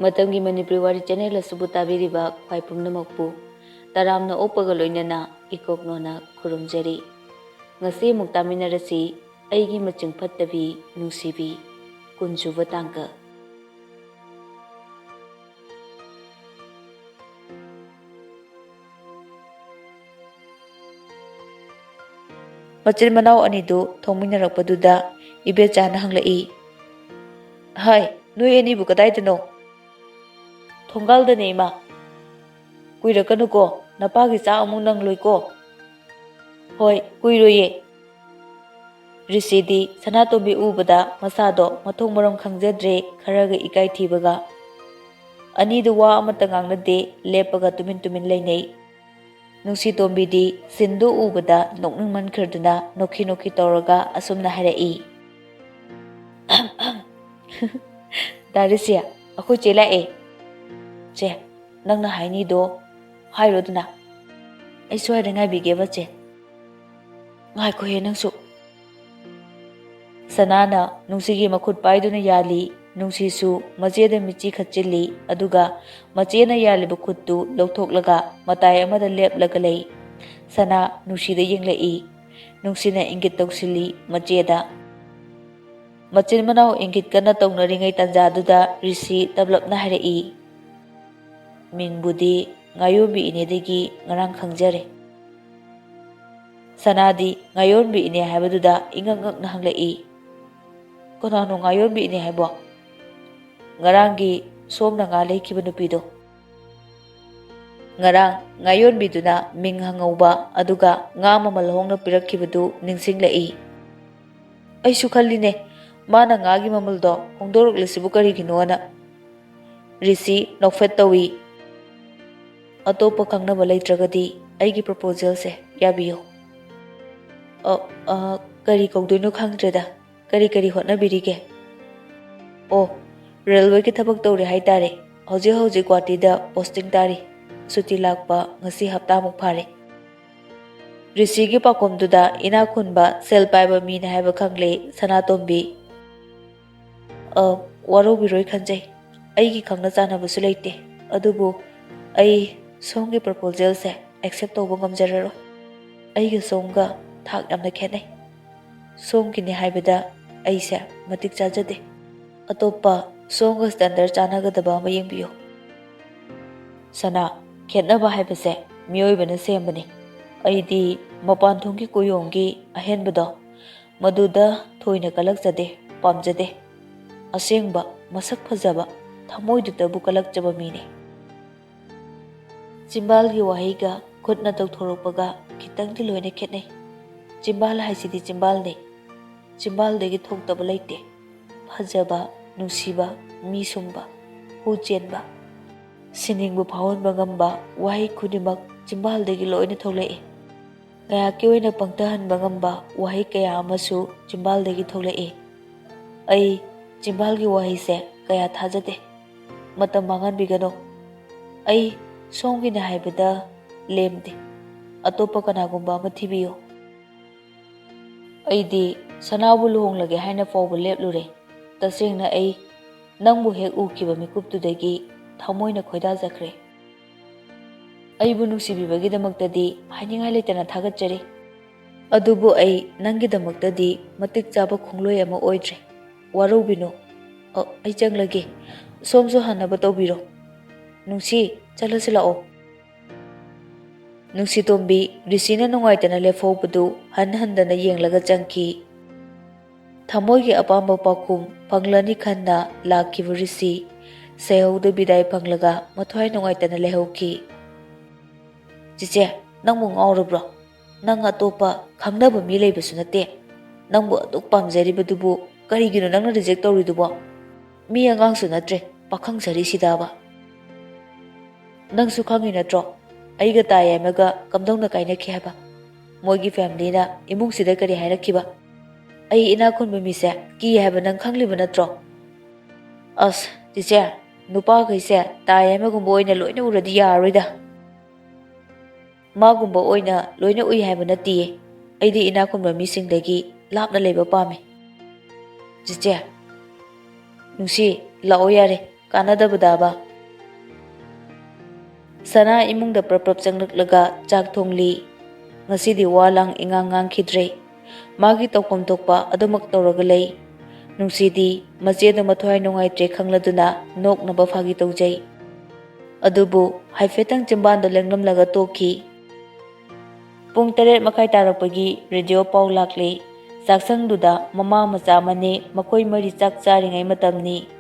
Matamgi Manipuri Wari channel asubu tabiriba khwai pumnamakpu taramna opaga loinana ikoknona khurumjari ngasi muktaminarasi Eigi Maching Fattabi Nungshibi kunjuba tangka Machin manau anidu thongminarakpaduda ibechana hanglai hai nui ani bu kadaidano thongal da nei ma kuirakanu ko napagi cha amung nang loi ko hoi kuiroye risidi sanatombi ubada masado mathong maram khangjadre kharaga ikai thibaga ani du wa amata ngangna de lepaga tumin tumin leinei nungsi tombi di sindu ubada nokning man kharduna nokhi nokhi tawraga asumna harai darisia aku chela e che nangna haini do hairoduna ai swai rengai bige bache ngai ko he nangsu sanana nungsigi makhut paiduna yali nungsisu majeda michi khachili aduga machena yali bukhuttu lokthoklaga matai amada leplaga lei sana nushida yenglei nungsina ingit tawsili majeda machin manau ingit kana tawnaringai tanjaduda risi tablapna harai mingbudi ngayombi inedagi ngarang khangjare sanadi ngayombi ine habaduda ingangak na hanglai konano ngayombi ine habo ngarangi somna nga leikiba nupido ngarang ngayombi duna ming hangauba aduga nga mamal hongna pirakkibadu ningsinglai aisu khalline mana ngagi mamaldo hongdorok lesibu karigino risi nokfet tawi atopa kangnaba leitragadi aigi proposal se yabiyo kari kogdoino khangdreda kari hotnabirige o railway ki thabak tawre haitare hoji Guwahati da posting tari suti lakpa ngasi hapta muk phare risi gi pakom duda ina khunba sel paiba mi na haiba khangle sanatombi waro biroi khanjai aigi khangna chana basu leite adubu ai songi proposal se accept toba ngamjararo aigi songa thak yamna khenai songi ni haibada aise matik chajade atopa songa standard chanagadaba ma yengbiyo sana khenaba haibase miyoibana sembani aidi mapan thongki koyonggi ahenbado maduda thoina kalakjade pamjade asengba masak phajaba thamoiduta bu kalakjaba mine chimbalgi wahiga khutna tawthorokpaga khitangdi loine khetnai chimbal haisidi chimbal ne chimbal degi thoktaba leite phajaba nungsiba mi sungba hu chenba siningbu phawonba ngamba wahi khunimak chimbal degi loine tholai kaya ki oina pangtahanba ngamba wahi kaya amasu chimbal degi tholai ai chimbalgi wahi se kaya thajade matam mangan bigano ai songi na haibada lemde atopa kanagumba ama thibiyo aidi sanabu luhonglage haina fawba leplure tasengna ai nangbu hek ukiba mikuptudagi thamoina khoida jakre aibu nungsibibagi damaktadi hainingai leitana thagatjari adubu ai nangi damaktadi matik chaba khungloi ama oidre warobino ai changlage somso hanaba tawbiro nungsi chalasila o nungsi tombi risina nungaitana lefobadu handana yenglaga changki thamoigi apamba pakum panglani khanna lakhibu risi sehauda bidai panglaga mathwai nungaitana lehauki chiche nangmu ngaurubro nang atopa khangnaba mi leibasu nate nangbu aduk pamjaribadubu karigino nangna reject tawridubo mi angangsu natre pakhang sari sidaba nangsu khangi natro aiga tayamaga kamdongna kainakhi haba moigi family na imung sida kari hairakhiba ai ina khunba mise ki haba nang khangliba natro as tiche nupa kaise tayamagumba oina loina uradi yaroida magumba oina loina ui haba nati aidi ina khunba misingdagi lapna leiba pame tiche nungsi lao yare Kanadabadaba. Sana imungda prapap changlaglaga chak thongli. Ngasidi walang ingang khidre. Magi tawkom tokpa adumak tawraga lay. Nungsidi macheda mathwai nungai tre khangladuna nok naba phagi tawjai. Adubu haifetang chimbando lenglamlaga toki. Pung 8 makai tarakpagi radio pau lakli. Saksangduda mama macha mane makoi mari chak charingai matamni.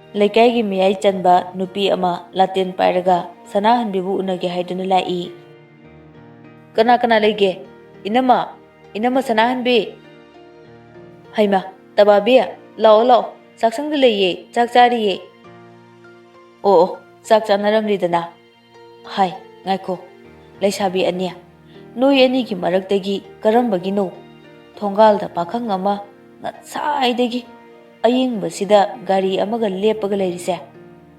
Leikaigi miyai chanba nupi ama laten pairaga sanahanbibu unage haiduna lai. Kana leige? Inama sanahanbi. Haima, tababi, lao, saksangda leye, chak chariye. Oo, chak chanaramlidana. Hai, ngaiko, laisabi anya. Noi anigi maraktagi karambagino. Thongalda pakhang ama ngatsaidagi ayingbasida gari amaga lepaga leirise.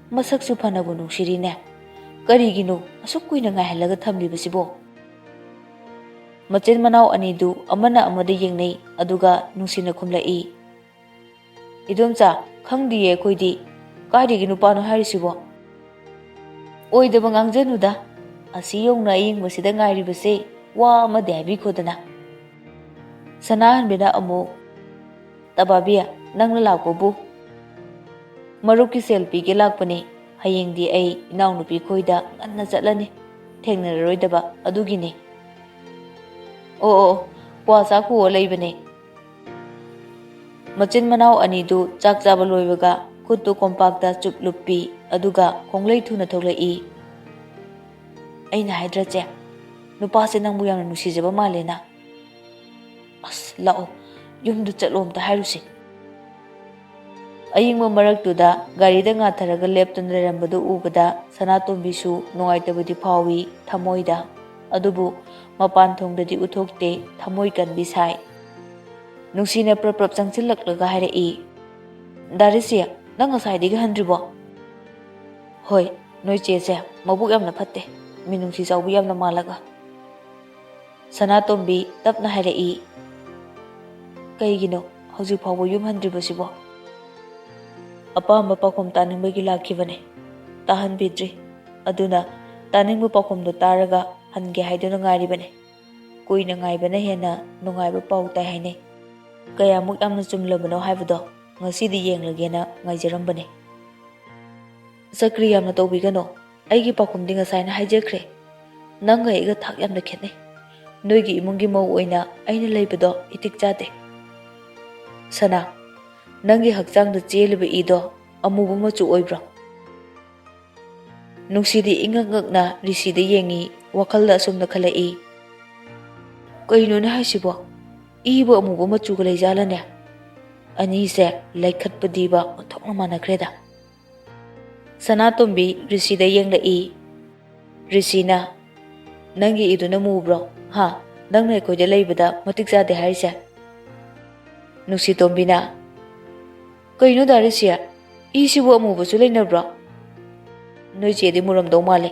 Masaksu phanabu nungshirine. Karigino asuk kuina ngaihalaga thamlibasibo. Machin manau anidu amana amada yengnei aduga nungsina khumlai. Idomcha khangdiye khoidi karigi nupano harisibo. Oidaba ngangjanuda asi yongna ayingbasida ngairibase wa amade habi khodana. Sanahan bina amu tababiya nang lalakobu. Maruki selfie ke lakpane hayengdi ay inaw nupi khoida nganna chatlani thengnararoidaba adugine. Oo, kwasa ku leibane. Machin manau anidu chak chaba loibaga khuttu kompakta chupluppi aduga khonglei thuna tholai. Aina haidrache nupase nangbu yamna nusijaba malena. As lao yumdu chatlomta hairusi. Ayingma maraktuda garida ngatharaga leptuna lerambadu ubada Sanatombisu nungaitabudi phawi thamoida adubu mapan thongdadi uthokte thamoi kanbi sai. Nungsina prapap changchillaklaga hairei. Darisia nang ngasaidiga handribo. Hoi, noi chese mabuk yamna phatte. Minungsi chawbu yamna malaga. Sanatombi tapna hairei. Kaigino hauji phawu yum handribasibo. Apamba pakhom taningbagi lakhibane. Tahan bidri. Aduna taningbu pakhomdo taraga hange haiduna ngairibane. Kuina ngaibana hena nungaiba pau tai haine. Kayamuk yamna chumlabano haibado ngasidi yenglagena ngaijarambane. Sakri yamna tawbigano. Aigi pakhomdi ngasaina haijakre. Nanga iga thak yamna khetne. Noigi imungi mau oina aina leibado itik chate. Sana nangi hakchangda cheliba ido amubu machu oibra. Nungsidi ingangakna risida yengi wakhalda asumna khalai. Kaino na haisibo ibo amubu machu ga leijalane. Ani se laikhatpadiba othokna manakreda. Sanatombi risida yenglai. Risina nangi iduna mubro. Ha, nangna koide leibada matik jade haise. Nungsitombina kaino darisia isibu amubusu leinabra. Noi chedi muramdo male.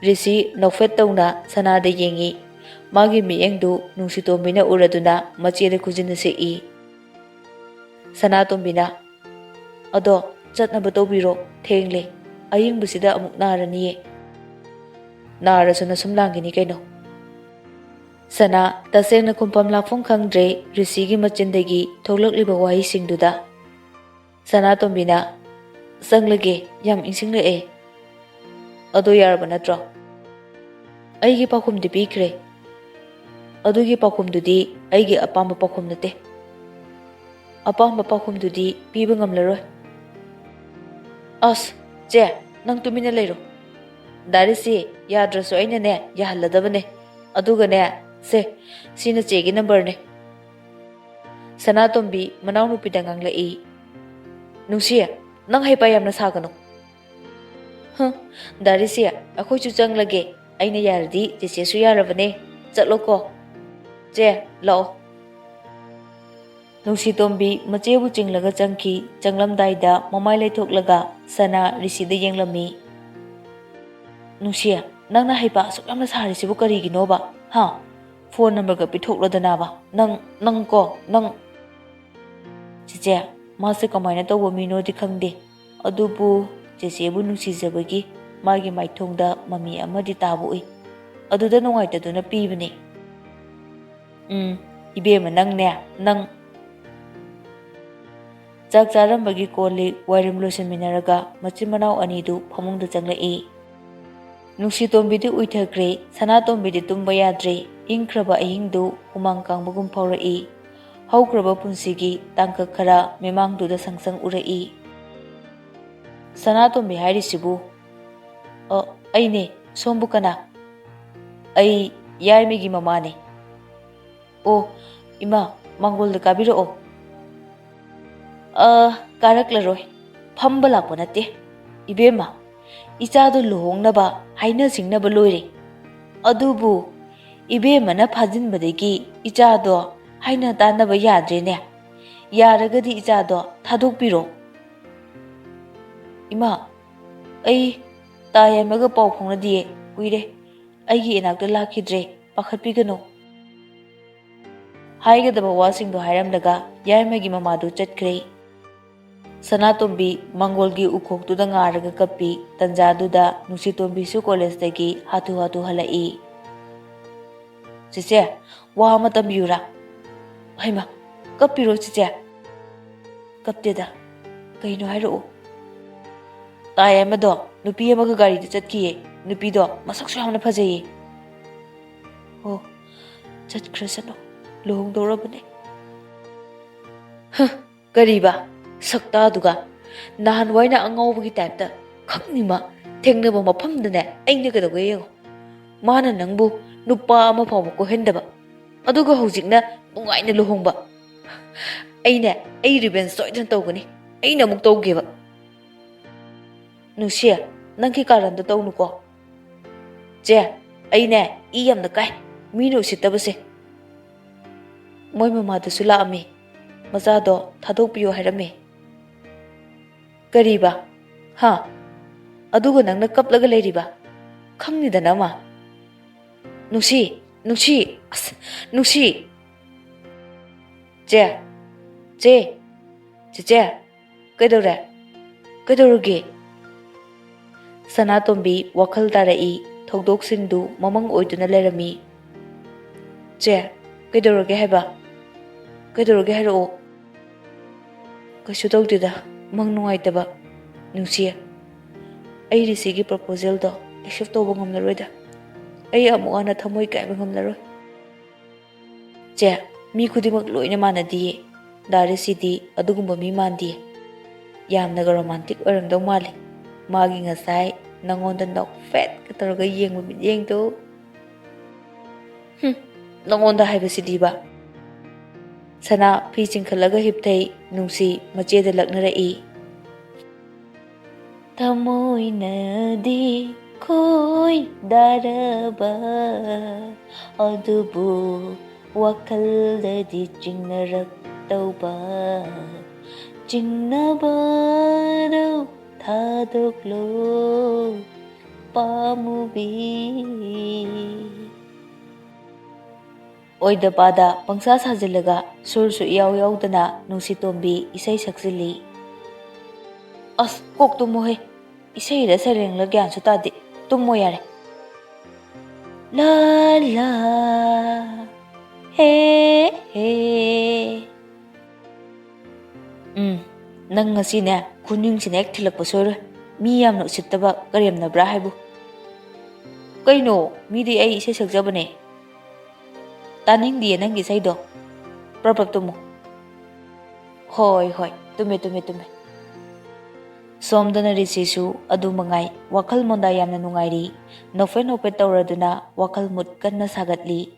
Risi nofet tawna sanada yengi. Magi miyengdu nungsitombina uraduna machede kujina sei. Sanatombina ado chatnaba tawbiro thengle ayingbusida amuk naraniye. Narasuna sumlangini kaino. Sana tasengna kumpam lakfong khangdre risigi machindagi thoglakliba wahi singduda. Sanatombina sanglage yam insinglae. Ado yarba natro. Aigi pakhomdi pikre. Adugi pakhomdudi aigi apamba pakhom nate. Apamba pakhomdudi piba ngamlaroi. As je nang tumina leiro. Darisi yadraso aina ne yahalladabane. Aduga ne se sina chegi number ne. Sanatombi manau nupi dangang lai. Nungsiya nang haipa yamna sagano. Darisia akhoi chu changlage aina yardi jeche su yarabane chatlo ko. Je lao. Nungsitombi machebu chinglaga changki changlamdaida mamai laithoklaga sana risida yenglami. Nungsiya nangna haipa asuk yamna sarisibu kariginoba. Ha, phone number ga pithokladana nang ko nang. Chiche mase kamaina tawba mino di khangde. Adubu Chechebu nungsijabagi magi maithongda mami amadi tabu ui. Aduda nungaitaduna pibane. Ibema nang Chak charambagi koli wairim loisinminaraga machin manau anidu phamungda changlai. Nungshitombidu uithakre Sanatombidi tumba yadre ingkraba ahingdu humang kangbagum phaurai. Haukraba punsigi tangka khara memangduda sangsang urai. Sanatombi hairisibu aine sombu kana ai yaimigi mamane. O ima mangolda kabiro Karaklaroi Pambala Ponate Ibema Ichadu Luhongnaba Haina Singnaba Loire Adubu Ibema na Pazin Badegi Ichado Haina Tanaba Yadrene Yaragadi Ichado Taduk Biro Ima Ai Tayamaga Pokona die Uire Aigi Enakta Lakidre Pakapigano Haigadaba Wasing do Hiram Daga Yaimagi Mamadu Chatkre Sanatombi Mangolgi ukoktuda ngaraga kapi tanjaduda Nungshitombi su college dagi hatu halai. Cice wa matam yura. Haima kapiro cice. Kapteda kaino hairo. Taya mado nupi amaga gari da chatkiye nupi do masaksu yamna phajaye. Oh chatkrasano lohong dorabane. Gariba Sakta duga nahan waina angawbagi type khaknima thengnaba mafamdane aina gadawge yengo mana nangbu nupa ama fawba ko hendaba aduga hojikna nungaina luhongba ai revenge soidan tawgani aina muk tawgeba nusia nangki karanda tawnuko je aine I yamna kai mino sitabase moi mama da sula ami mazado thadokpiyo hairame Kariba, ha, aduga nang nakaplaga layriba, khangnida nama. Nungshi, Je, kaidauruge. Sanatombi wakal tarai, thogdok sindu mamang oiduna lairami. Je, kaidauruge haiba, kaidauruge hairo. Kaishu tawdida. Mang nungaitaba nungsiya ai risigi proposal do accept toba ngamlaroida ai amu ana thamoi kaiba ngamlaroi je mi khudimak loina manadi dare sidi adugumba mi mandi yamna romantic orangdo male magi ngasai nangonda nok fet katarga yengba yeng to nangonda haiba sidi ba Sana fi chingkhalaga hipthai nungsi macheda laknarai Tamoina di khoi daraba adubu wakal di chingnarak tauba chingnaba do thadoklo pamubi Oida pada pangsa sajilaga sursu yaw dana Nungshitombi isai saksili. As kok tumo he isai ra sareng la gyan su tadi tumo yare. La la he nang ngasi ne kuning sinek thilak pasor mi yam no sittaba karem na bra haibu. Kaino mi di ai isai sakjabane. Taning dia nang gisai do Prabak tumo Hoy tume Somdana risisu adu mangai wakal monda yamna nungairi nofe tawraduna wakal mut kanna sagatli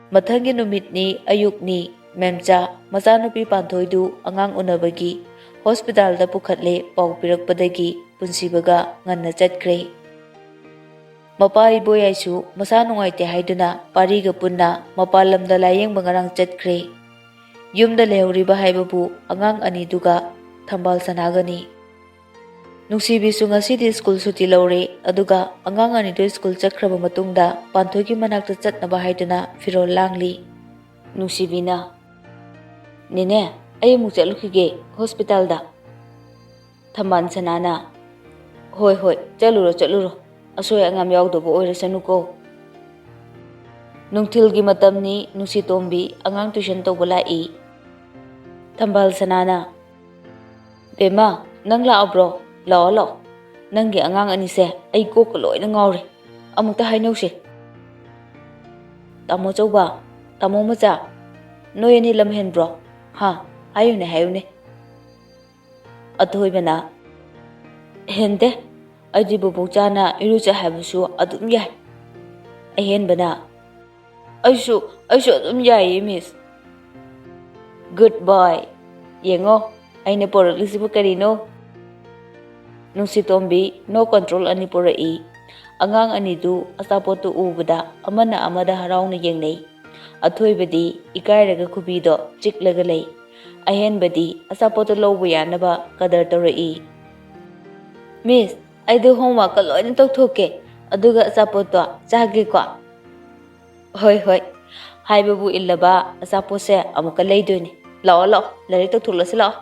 Mathangi numitni ayukni memcha machanupi panthoidu angang unabagi hospital da pukhatle pau pirakpadagi punsibaga nganna chatkre Mapa iboyaisu masa nungaite haiduna pariga punna mapalamda layeng bangarang chatkre yumda lehuriba haibabu angang aniduga thambal sanagani Nungshibi su ngasidi school suti laure aduga angang anidu school chakraba matungda panthogi manakta chatnaba haiduna firol langli Nungshibina Nene ay mu chatlukige hospital da Thamban Sanana Hoi hoi chaluro asoy angam yaudaba oirasanuko Nungthilgi matamni Nungsitombi angang tuition tawba lai Thambal Sanana Bema nang laabro lao nanggi angang anise ai kok loina ngawre amukta hainause Tamo chauba tamo macha noyani lamhen bro ha hayune Athoy bana hende aji bubukchana irucha habusu adum yai ahen bana aishu adum yai miss Goodbye yengo aine poralisibu karino Nungsitombi no control ani porai angang anidu asapotu ubada amada harauna yengnei Athoybadi ikairaga kubido chiklaga lei ahenbadi asapotu lawbu yanaba kadar torai Miss aidu homework ka loina tawthoke aduga asapotu chage ko hoi haibabu illaba asapose amuka leidoini lao lari tawthulasi lao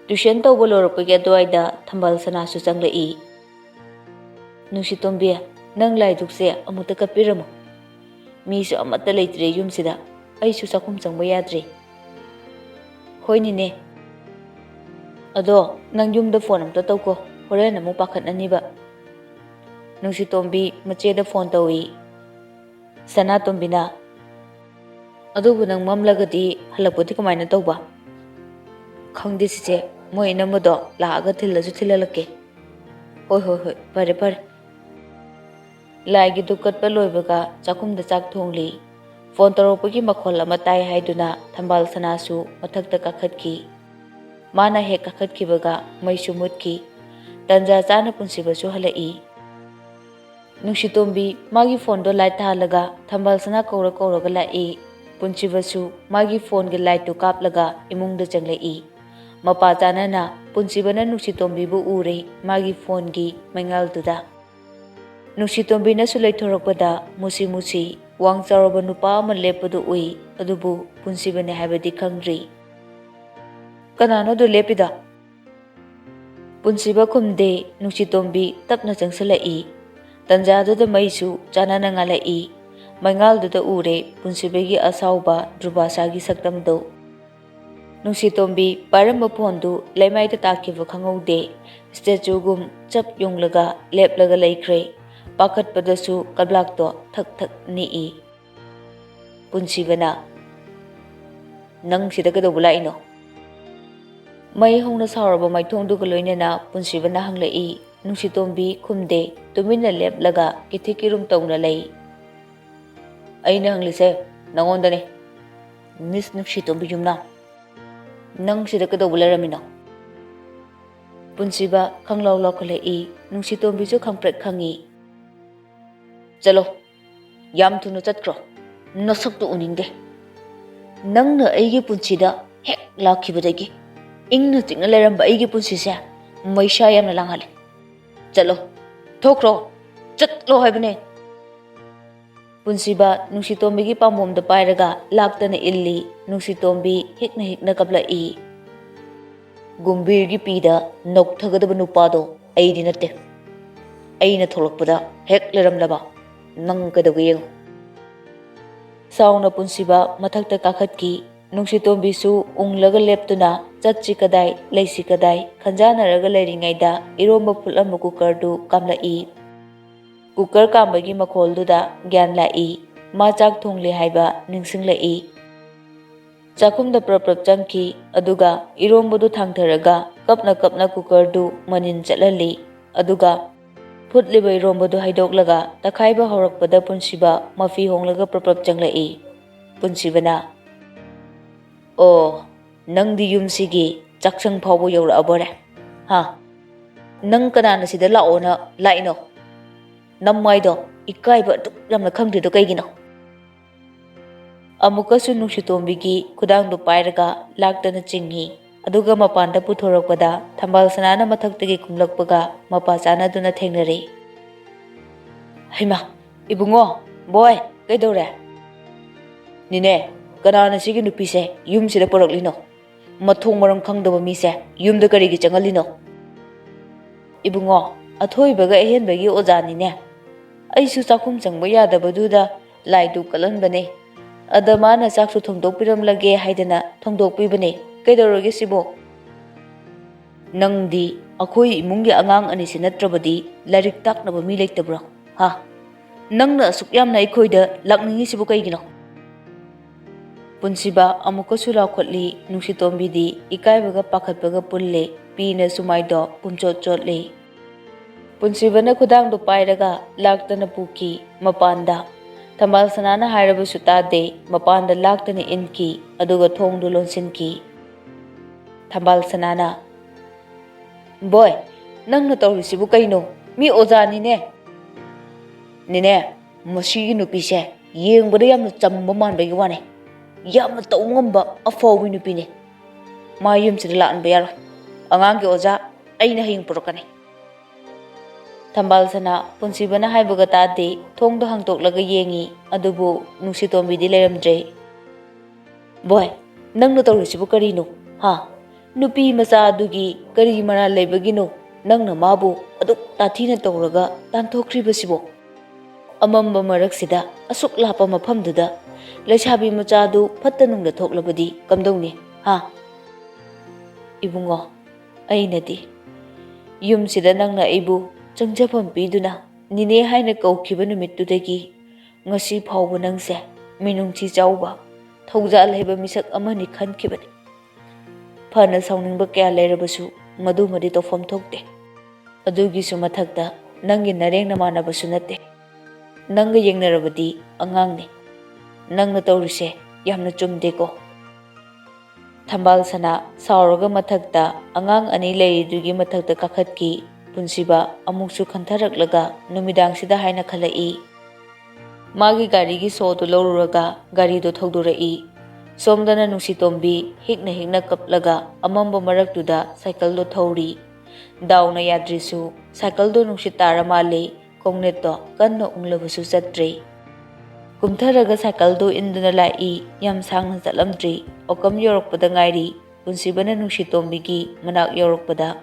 Tuition tawba lorapage adwaida Thambal Sana su changlai Nungsitombi nang laidukse amuta kapiramo Misu amata leitre yumsida aisu sakum changba yadre Hoinine Ado nang yumda phone amta tawko horen amu pakhatnaniba Nungsitombi macheda phone tawi Sana tombina Adubu nang mamlagadi halapoti kamaina tawba Khangde sise moi namado laaga thillasu thillalake hoi pare Laigi dukat paloibaga chakumda chak thongli phone taropagi makhol ama tai haiduna Thambal Sana su mathakta kakhatki Mana he kakhatkibaga maisu mutki tanja chana punsibasu halai Nungsitombi magi phone do light halaga Thambal Sana kauraga lai punsibasu magi phone ge light tu kaplaga imungda changlai Mapa chanana punsibana Nungsitombi bu ure magi phone gi mangal tuda Nungsitombi na sulai thorakpada musi wang charoba nupa ama lepadu ui adubu punsibane habadi khangri Kanano do lepida Punsiba khumde Nungsitombi tapna changsalai Tanjadu da maisu chanana ngalai mangal duda ure punsibagi asauba drubasagi saktamdo Nungsitombi paramba phondu leimaida takiba khangaude statue gum chap yunglaga leplaga laikre pakhatpadasu kablakto thak ni Punsibana Nang sida ka dobulaino Mai hongna sauraba maithongdu galoinana punsibana hanglai Nungsitombi khumde tumina leplaga kithikirum tawna lei Aina hanglise nangondane Miss Nungsitombi yumna Nang sida ka dobularamino Punsiba khanglaw lokhalai Nungsitombi su khangpret khangi Chalo yam thunu chatkro nasaktu uningde Nangna aigi punsida hek lakhibadagi ingna tingna leramba aigi punsisa maisha yamna langhale Chalo thokro chatlo haibane Punsiba Nungsitombi gi pamomda pairaga laktana illi Nungsitombi hikna kablai Gumbir gi pida nokthagada nupado aidi natte aina tholokpada hek leramlaba nang kadaga yengo Sauna punsiba mathakta kakhatki Nungsitombi su unglaga leptuna chatchi kadai leisi kadai khanjanaraga leiringaida iromba phulamba cooker du kamlai Cooker kambagi makholduda gyan lai ma chak thongli haiba ningsinglai Chakumda prap changki aduga irombodu thangtharaga kapna cooker du manin chatlali aduga phutlibai irombodu haidoklaga takhaiba horakpada punsiba mafi honglaga prap changlai punsibana O nangdi yumsigi chaksang phawbo yora abore ha nang kanana sida laona laino Nammaido ikaiba duk lamna khangdido kaigino Amukasu Nungsitombi kudangdu pairaga laktana chingi aduga mapanda puthorakpada Thambal Sanana mathaktagi kumlakpaga mapa chanaduna thengnare Haima ibungo boy kaidore Nine kanana sigi nupise yumsida poraklino Mathong maram khangdaba mise yumda karigi changalino. Ibungo athoibaga ehenbagi ojani ne. Aisu chakum changba yadabaduda laidu kalanbane. Adamana chaksu thongdokpiramlage haidana thongdokpibane. Kaidoroge sibo. Nangdi akhoi imungi angang anisi natrabadi larik taknaba mi leitabra. Ha. Nangna asuk yamna aikhoida lakningi sibo kaigino. Punsiba amukasu lakhotli Nungsitombidi ikaibaga pakhatbaga pulle pina sumaido pumchot chotle. Punsibana khudangdo pairaga laktana puki mapanda. Thambal sanana hairabasu tade mapanda laktana inki aduga thongdo lonsinki. Thambal sanana Boy, nangna tawrisibu kaino mi ojani ne. Nine masigi nupise yengbada yamna chamba manbagi wane. Yamna tawngamba afawi nupine. Ma yumsida laanba yaro. Angangi oja aina haying purokane. Thambal sana punsibana haibaga tade thongdo hangtoklaga yengi adubu Nungsitombidi leramdre. Boy, nangna tawrisibu karino ha. Nupi masa adugi kari mara leibagino nangna mabu aduk tathina tawraga tanthokhribasibo. Amamba maraksida asuk lapa mafamduda laisabi machadu fattanungda thoklabadi kamdongni ha. Ibungo ainadi yumsida nangna aibu changjafam piduna nine haina kaukhiba numittudagi ngasi phawba nangse minungchi chawba thawjal heba misak amani khankhibani. Fana sauningba kaya leirabasu madumadi tofam thokte. Adugisu mathakta nangi narengna manabasu nate. Nanga yengnarabadi angangne. Nangna tawrise yamna chumdeko. Thambal sana sauraga mathakta angang ani leiridugi mathakta kakhatki punsiba amuksu khantaraklaga numidangsida haina khalai. Magi garigi sodu loruraga garido thawdurai. Somdana Nungshitombi hikna kaplaga amamba maraktuda cycle do thori. Dauna yadrisu cycle do Nungshitara male kongneto kanno unglabasu chatre. Kumtharaga cycle do induna lai yam sangna chalamdri okam yorokpada ngairi punsibana Nungshitombi manak yorokpada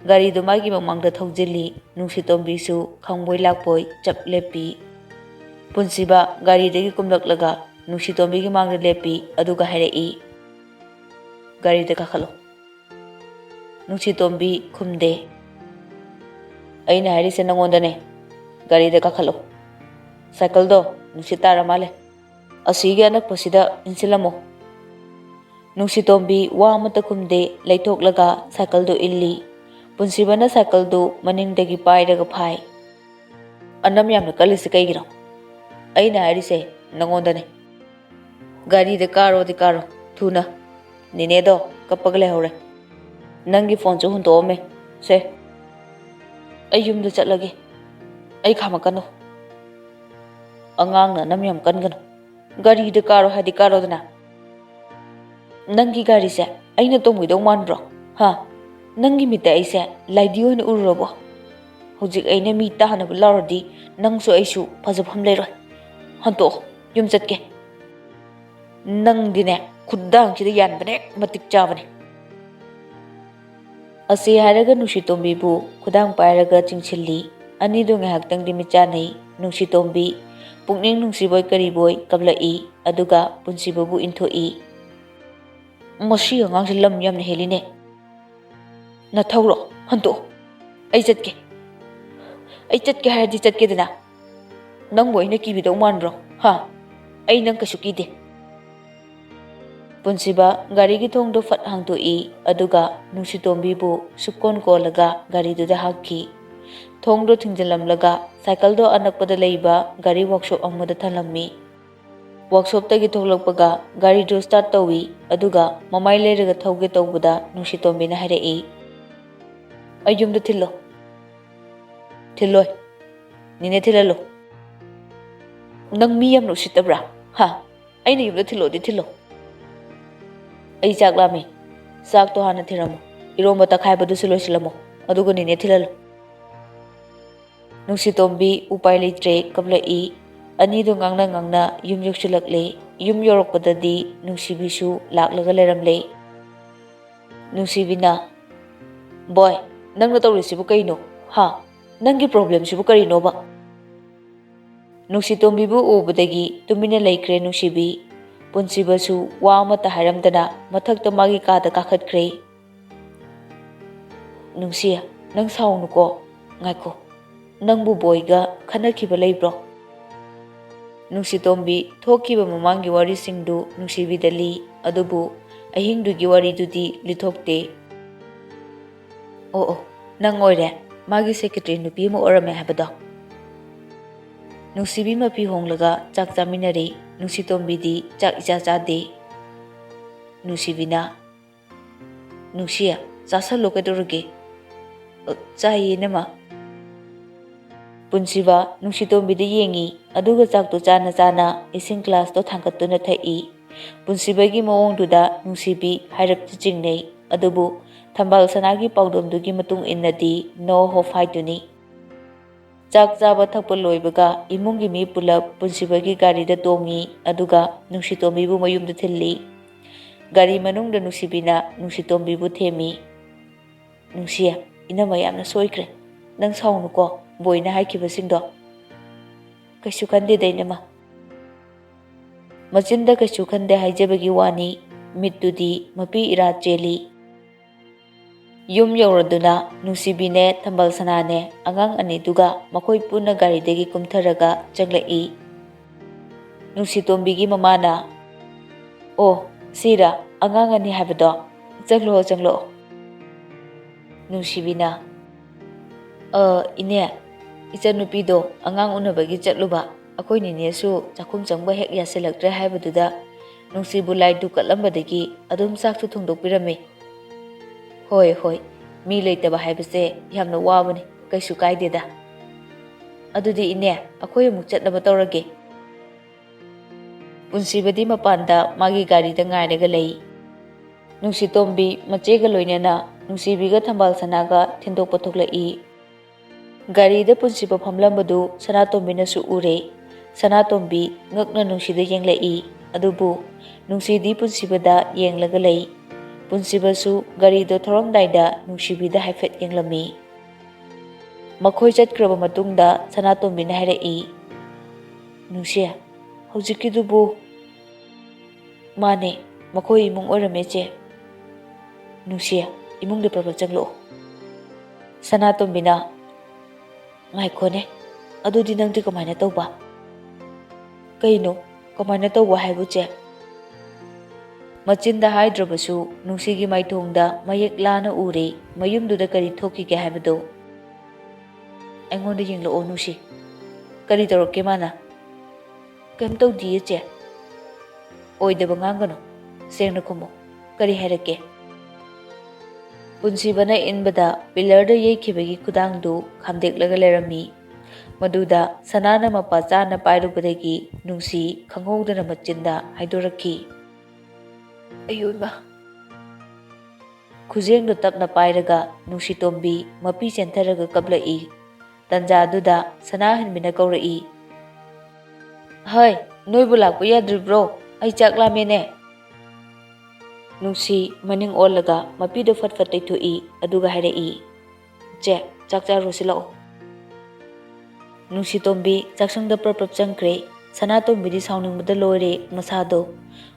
gari do magi mamangda thawjili Nungshitombi su khangboi lakpoi chap lepi. Punsiba gari degi kumlaklaga Nungshitombi mangda lepi aduga hairei. Gari da kakhalo. Nungshitombi khumde. Aina harise nangondane. Gari da kakhalo. Cycle do Nungshitara male. Asigi anakpasida insilamo. Nungshitombi wa amata khumde laithoklaga cycle do illi. Punsibana cycle do maningdagi pairaga phai. Anam yamna kalisi kaigiro. Aina harise nangondane. Gari de karo thuna nine do kapagle hore nangi phone chu hunto me se ayum da chatlage ai khamakano angang na namyam kangano gari de karo hadi karo dana nangi gari se aina tongwi do manbro ha nangi mita aise laidi oina urrobo hojik aina mi ta hana bulawdi nangsu aisu phajabham leiroi hanto yum chatke Nang dine kudang chida yanbane matik chabane. Asi haraga Nungshitombi bu kudang pairaga chingchilli ani do ngahaktang dimichanai Nungshitombi pukning nungsiboy kariboy kablai aduga punsibabu inthoi. Masi angang lam yamna heline. Na thawro hanto ai chatke hardi chatke dana. Nang boina kibido manbro ha ai nang kasukide. Punsiba gari gi thongdo fat hangtoi aduga Nungshitombi bu sukon kolaga gari do da hakki thongdo thingjalamlaga cycle do anakpada leiba gari workshop amada thalammi workshop tagi thoklakpaga gari do start tawi aduga mamai leiraga thauge tawbada Nungshitombi na hairei ayumda thilloi nine thilalo nang mi yam nusitabra ha aina yumda thillo ai chaklami sak to hana thiramo iromba takhai badu siloi silamo aduga nine thilalo Nungshitombi upai leitre kablai ani do ngangna yum yokchulakle yum yorokpadadi Nungshibisu laklaga leramle Nungsibina, boy, nangna tawrisibu kaino? Ha? Nangi problem sibu karinoba? Nungsitombibu ubadagi tumina laikre Nungshibi. Punsibasu wa amata haramdana mathakta magi kada kakhatkre. Nungsiya, nang saunuko, ngaiko. Nangbu boyga khanakhiba leibro. Nungsitombi thokiba mamangi wari singdu Nungsibidali adubu ahingdugi waridudi lithokte. Oh, nang oire, magi secretary nupi mo orame habado. Nungsibi mapi honglaga chak chaminari, Nungsitombidi chak icha chade. Nungsibina, Nungsiya, chasalo kadurge. Chaye nama. Punsiba Nungsitombidi yengi, aduga chak to chana ising class to thangkatuna thai. Punsibagi maongduda Nungsibi hairap chingnei, adubu Thambal sanagi paudumdugi matung innadi no ho faituni. Chak chaba thakpa loibaga imungi mi pulap punsibagi gari da tongi aduga Nungshitombibu mayumda thilli. Gari manungda Nungsibina Nungshitombibu themi. Nungsiya, inama yamna soikre. Nang saunuko, boyna haikibasingdo. Kaisu khande dainama. Machinda kaisu khande haijabagi wani, mittudi mapi ira cheli. Yum yauraduna Nungsibine Thambal sanane angang aniduga makoi puna garidagi kumtharaga changlai. Nungsitombigi mamana, oh, sira angang ani habado, changlo. Nungsibina, ine, ichanupido angang unabagi chatluba, akoi ninesu chakum changba hek yasilaktre habaduda Nungsibulai dukatlambadagi adum saksu thungdokpirame. Hoi, mi leitaba haibase yamna wabani kaisu kaideda. Adudi ine akoi amuk chatnaba tawrage. Punsibadi mapanda magi gari da ngairaga lei. Nungsitombi machega loinana Nungsibiga Thambal sanaga thindokpa thoklai. Gari da punsiba phamlambadu Sanatombi su ure. Sanatombi ngakna Nungsida yenglai. Adubu Nungsidi punsibada yenglaga lei. Punsibasu gari do thoramdaida Nungsibida haifet yenglami. Makhoi chatkraba matungda Sanatombina hairai. Nungsiya, haujikidubu. Mane, makhoi imung orameche. Nungsiya, imungda praba changlo. Sanatombina, ngaikone, adudi nangdi kamaina tawba. Kaino, kamaina tawba haibuche. Machinda haidrabasu Nungsigi maithongda mayek lana ure mayumduda kari thokige haibado. Aingonda yenglao Nungsi. Kari tawrokke mana? Kaim tawdiye che. Oidaba ngangano. Sengna khumo. Kari hairake. Punsibana inbada pilar da yeikibagi kudangdu khamdeklaga lerami. Maduda sanana mapa chana pairubadagi Nungsi khanghodana machinda haidoraki. Ayuba. Khujeng do tapna pairaga Nungsitombi mapi chentharaga kablai. Tanja duda sanahan mina kaurai. Hai, noibu lakpa yadribro. Ai chak lamene. Nungsi maning olaga mapi do fatfat taithoi aduga hairai. Je, chak charosi lao. Nungsitombi chaksangda prapap changkre. Sanatombi di sauningbada loire masado.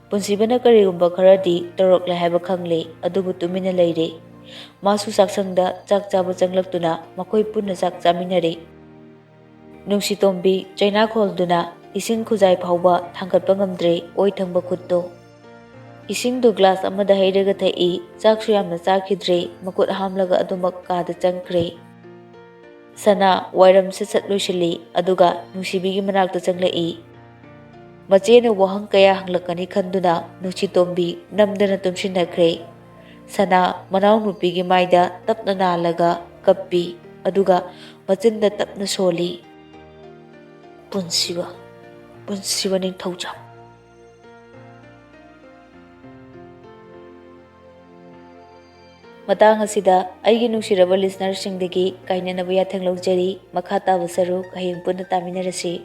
Punsibana karigumba kharadi torokla haiba khangle adubu tumina leire. Masu saksangda chak chaba changlaktuna makoi punna chak chaminare. Nungsitombi China kholduna ising khujai phauba thangkatpa ngamdre oi thangba khutto. Ising do glass amada hairaga thai chaksu yamna chakhidre makut hamlaga adumak kada changkre. Sana wairam sat loisili aduga Nungsibigi manakta changlai. Machena wahang kaya hanglakani khanduna Nungsitombi namdana tumsinakre. Sana manaw nupigi maida tapna nalaga kappi aduga machinda tapna soli. Punsiba ning thauja. Matang asida aigi nungsiraba listener singdagi kainanaba yathang lawjari makha taba saru kahing punna taminarasi.